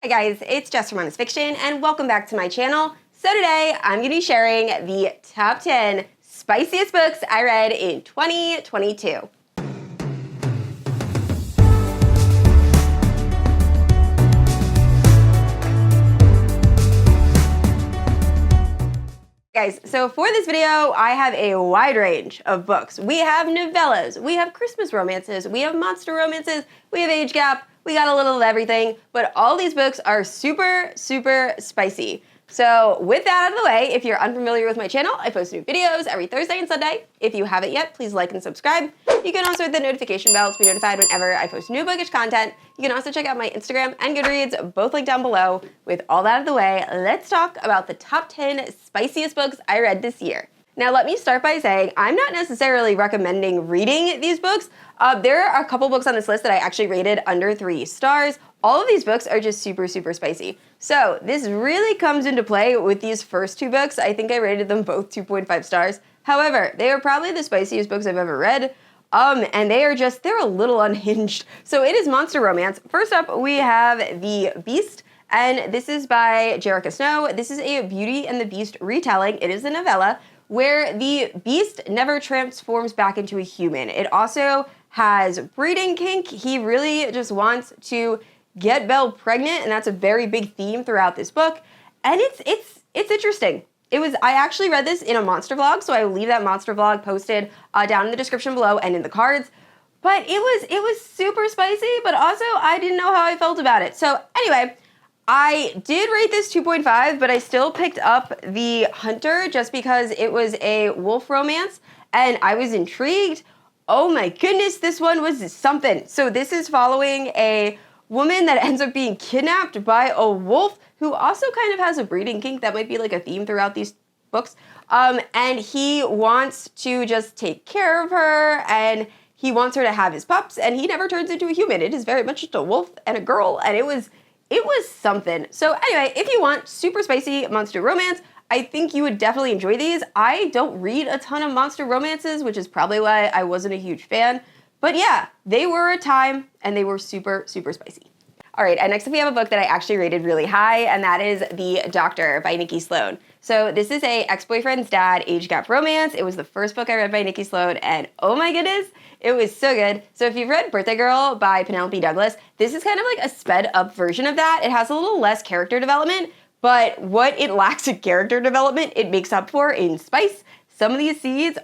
Hi guys, it's Jess from Honest Fiction and welcome back to my channel. So today I'm going to be sharing the top 10 spiciest books I read in 2022. Guys, so for this video, I have a wide range of books. We have novellas, we have Christmas romances, we have monster romances, we have age gap, we got a little of everything, but all these books are super, super spicy. So with that out of the way, if you're unfamiliar with my channel, I post new videos every Thursday and Sunday. If you haven't yet, please like and subscribe. You can also hit the notification bell to be notified whenever I post new bookish content. You can also check out my Instagram and Goodreads, both linked down below. With all that out of the way, let's talk about the top 10 spiciest books I read this year. Now let me start by saying I'm not necessarily recommending reading these books. There are a couple books on this list that I actually rated under 3 stars. All of these books are just super, super spicy. So this really comes into play with these first 2 books. I think I rated them both 2.5 stars. However, they are probably the spiciest books I've ever read. And they're a little unhinged. So it is monster romance. First up, we have The Beast. And this is by Jenika Snow. This is a Beauty and the Beast retelling. It is a novella where the beast never transforms back into a human. It also has breeding kink. He really just wants to get Belle pregnant, and that's a very big theme throughout this book. And it's interesting. I actually read this in a monster vlog, so I will leave that monster vlog posted down in the description below and in the cards. But it was super spicy, but also I didn't know how I felt about it. So anyway, I did rate this 2.5, but I still picked up The Hunter just because it was a wolf romance, and I was intrigued. Oh my goodness, this one was something. So this is following a woman that ends up being kidnapped by a wolf who also kind of has a breeding kink. That might be like a theme throughout these books. And he wants to just take care of her, and he wants her to have his pups, and he never turns into a human. It is very much just a wolf and a girl, and it was something. So anyway, if you want super spicy monster romance, I think you would definitely enjoy these. I don't read a ton of monster romances, which is probably why I wasn't a huge fan. But yeah, they were a time, and they were super, super spicy. All right, and next up we have a book that I actually rated really high, and that is The Doctor by Nikki Sloane. So this is a ex-boyfriend's dad age gap romance. It was the first book I read by Nikki Sloane, and oh my goodness, it was so good. So if you've read Birthday Girl by Penelope Douglas, this is kind of like a sped up version of that. It has a little less character development, but what it lacks in character development, it makes up for in spice. Some of these seeds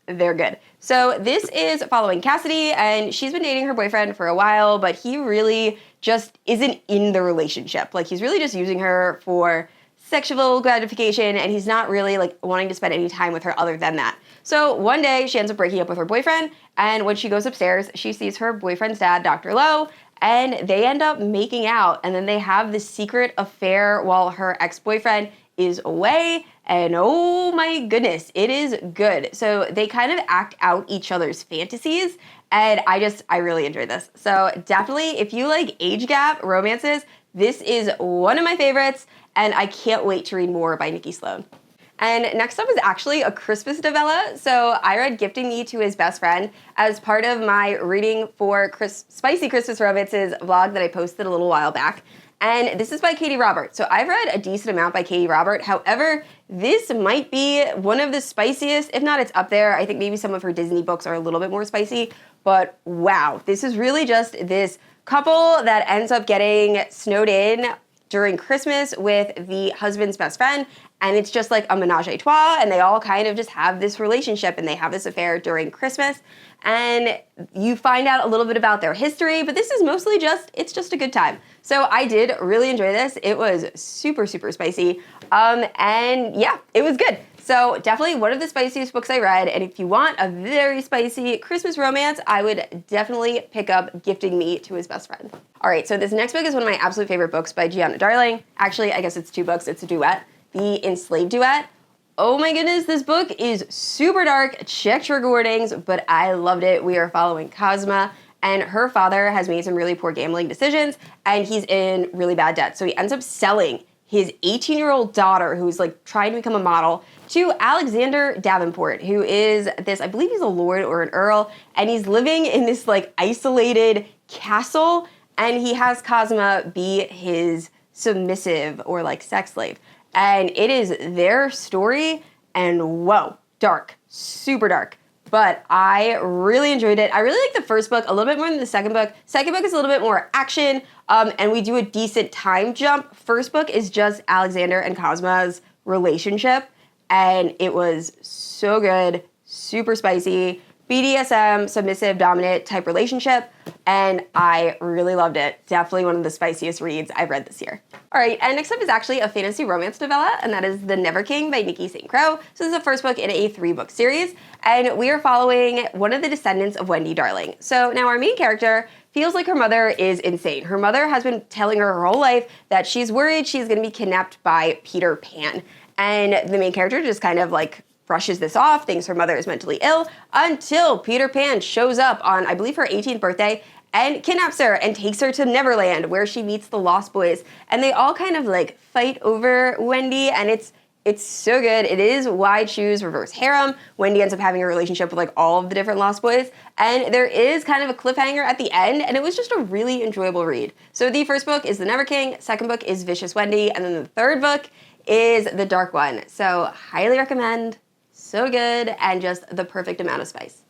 they're good. So this is following Cassidy, and she's been dating her boyfriend for a while, but he really just isn't in the relationship. Like, he's really just using her for sexual gratification, and he's not really like wanting to spend any time with her other than that. So one day she ends up breaking up with her boyfriend, and when she goes upstairs, she sees her boyfriend's dad, Dr. Lowe, and they end up making out, and then they have this secret affair while her ex-boyfriend is away, and oh my goodness, it is good. So they kind of act out each other's fantasies, and I really enjoyed this. So definitely, if you like age gap romances, this is one of my favorites, and I can't wait to read more by Nikki Sloane. And next up is actually a Christmas novella. So I read Gifting Me to His Best Friend as part of my reading for Spicy Christmas Romances vlog that I posted a little while back. And this is by Katee Robert. So I've read a decent amount by Katee Robert. However, this might be one of the spiciest, if not it's up there. I think maybe some of her Disney books are a little bit more spicy. But wow, this is really just this couple that ends up getting snowed in during Christmas with the husband's best friend. And it's just like a menage a trois, and they all kind of just have this relationship, and they have this affair during Christmas. And you find out a little bit about their history, but this is mostly it's just a good time. So I did really enjoy this. It was super, super spicy. And yeah, it was good. So definitely one of the spiciest books I read. And if you want a very spicy Christmas romance, I would definitely pick up Gifting Me to His Best Friend. All right, so this next book is one of my absolute favorite books by Giana Darling. Actually, I guess it's 2 books. It's a duet. The Enslaved Duet. Oh my goodness, this book is super dark. Check trigger warnings, but I loved it. We are following Cosma, and her father has made some really poor gambling decisions, and he's in really bad debt. So he ends up selling his 18-year-old daughter, who's like trying to become a model, to Alexander Davenport, who is this, I believe he's a lord or an earl, and he's living in this like isolated castle. and he has Cosma be his submissive or like sex slave. And it is their story, and whoa, dark, super dark. But I really enjoyed it. I really like the first book a little bit more than the second book. Second book is a little bit more action, and we do a decent time jump. First book is just Alexander and Cosma's relationship, and it was so good, super spicy, BDSM, submissive, dominant type relationship, and I really loved it. Definitely one of the spiciest reads I've read this year. All right, and next up is actually a fantasy romance novella, and that is The Never King by Nikki St. Crowe. So this is the first book in a 3-book series, and we are following one of the descendants of Wendy Darling. So now our main character feels like her mother is insane. Her mother has been telling her whole life that she's worried she's gonna be kidnapped by Peter Pan. And the main character just kind of like brushes this off, thinks her mother is mentally ill, until Peter Pan shows up on, I believe, her 18th birthday and kidnaps her and takes her to Neverland, where she meets the Lost Boys. And they all kind of like fight over Wendy, and it's so good. It is wide shoes, reverse harem. Wendy ends up having a relationship with like all of the different Lost Boys, and there is kind of a cliffhanger at the end, and it was just a really enjoyable read. So the first book is The Never King, second book is Vicious Wendy, and then the third book is The Dark One. So highly recommend. So good, and just the perfect amount of spice.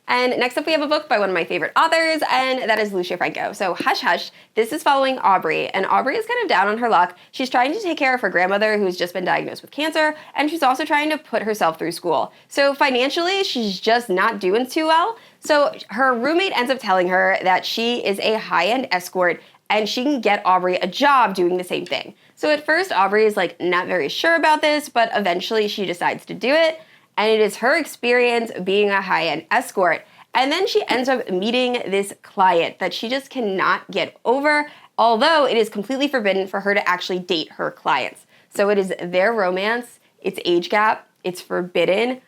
And next up we have a book by one of my favorite authors, and that is Lucia Franco. So Hush Hush, this is following Aubrey, and Aubrey is kind of down on her luck. She's trying to take care of her grandmother who's just been diagnosed with cancer, and she's also trying to put herself through school. So financially, she's just not doing too well. So her roommate ends up telling her that she is a high-end escort, and she can get Aubrey a job doing the same thing. So at first, Aubrey is like not very sure about this, but eventually she decides to do it. And it is her experience being a high-end escort. And then she ends up meeting this client that she just cannot get over, although it is completely forbidden for her to actually date her clients. So it is their romance, it's age gap, it's forbidden.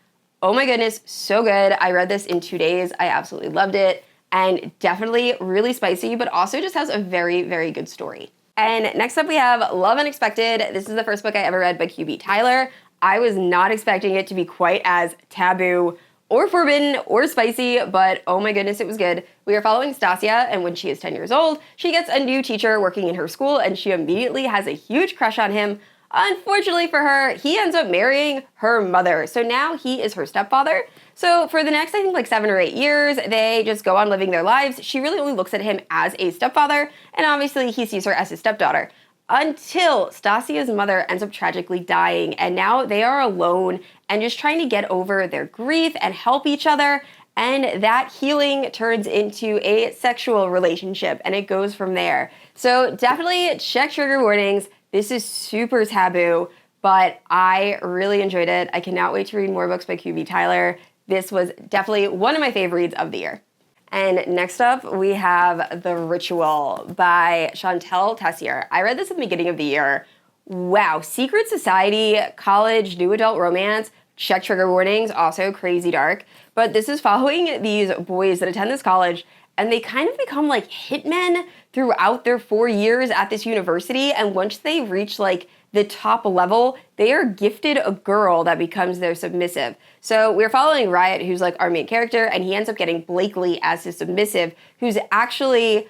Oh my goodness, so good. I read this in 2 days. I absolutely loved it. And definitely really spicy, but also just has a very, very good story. And next up we have Love Unexpected. This is the first book I ever read by QB Tyler. I was not expecting it to be quite as taboo or forbidden or spicy, but oh my goodness, it was good. We are following Stasia, and when she is 10 years old, she gets a new teacher working in her school, and she immediately has a huge crush on him. Unfortunately for her, he ends up marrying her mother, so now he is her stepfather. So for the next, I think, like 7 or 8 years, they just go on living their lives. She really only looks at him as a stepfather, and obviously he sees her as his stepdaughter. Until Stasia's mother ends up tragically dying, and now they are alone and just trying to get over their grief and help each other, and that healing turns into a sexual relationship, and it goes from there. So definitely check trigger warnings. This is super taboo, but I really enjoyed it. I cannot wait to read more books by QB Tyler. This was definitely one of my favorite reads of the year. And next up, we have The Ritual by Shantel Tessier. I read this at the beginning of the year. Wow, secret society, college, new adult romance, check trigger warnings, also crazy dark. But this is following these boys that attend this college, and they kind of become like hitmen throughout their 4 years at this university. And once they reach like the top level, they are gifted a girl that becomes their submissive. So we're following Riot, who's like our main character, and he ends up getting Blakely as his submissive, who's actually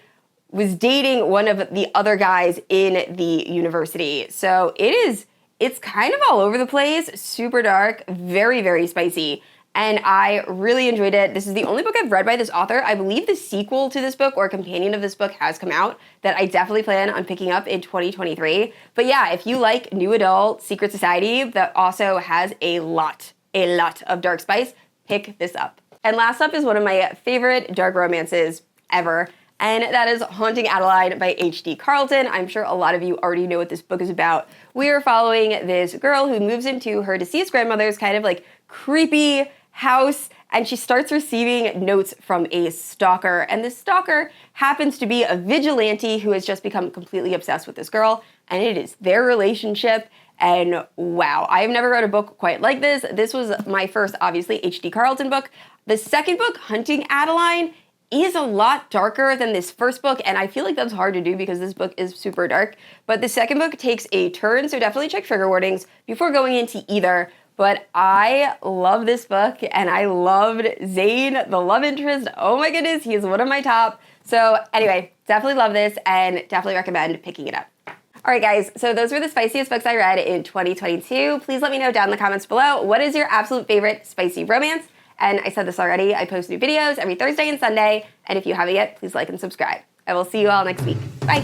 was dating one of the other guys in the university. So it's kind of all over the place, super dark, very, very spicy. And I really enjoyed it. This is the only book I've read by this author. I believe the sequel to this book or companion of this book has come out that I definitely plan on picking up in 2023. But yeah, if you like new adult secret society that also has a lot of dark spice, pick this up. And last up is one of my favorite dark romances ever, and that is Haunting Adeline by H.D. Carlton. I'm sure a lot of you already know what this book is about. We are following this girl who moves into her deceased grandmother's kind of like creepy house, and she starts receiving notes from a stalker, and this stalker happens to be a vigilante who has just become completely obsessed with this girl, and it is their relationship. And wow, I have never read a book quite like this. This was my first, obviously, H.D. Carlton book. The second book, Hunting Adeline, is a lot darker than this first book, and I feel like that's hard to do because this book is super dark, but the second book takes a turn, so definitely check trigger warnings before going into either. But I love this book, and I loved Zane, the love interest. Oh my goodness, he is one of my top. So anyway, Definitely love this and definitely recommend picking it up. All right, guys, so those were the spiciest books I read in 2022. Please let me know down in the comments below, what is your absolute favorite spicy romance? And I said this already, I post new videos every Thursday and Sunday, and if you haven't yet, please like and subscribe. I will see you all next week. Bye.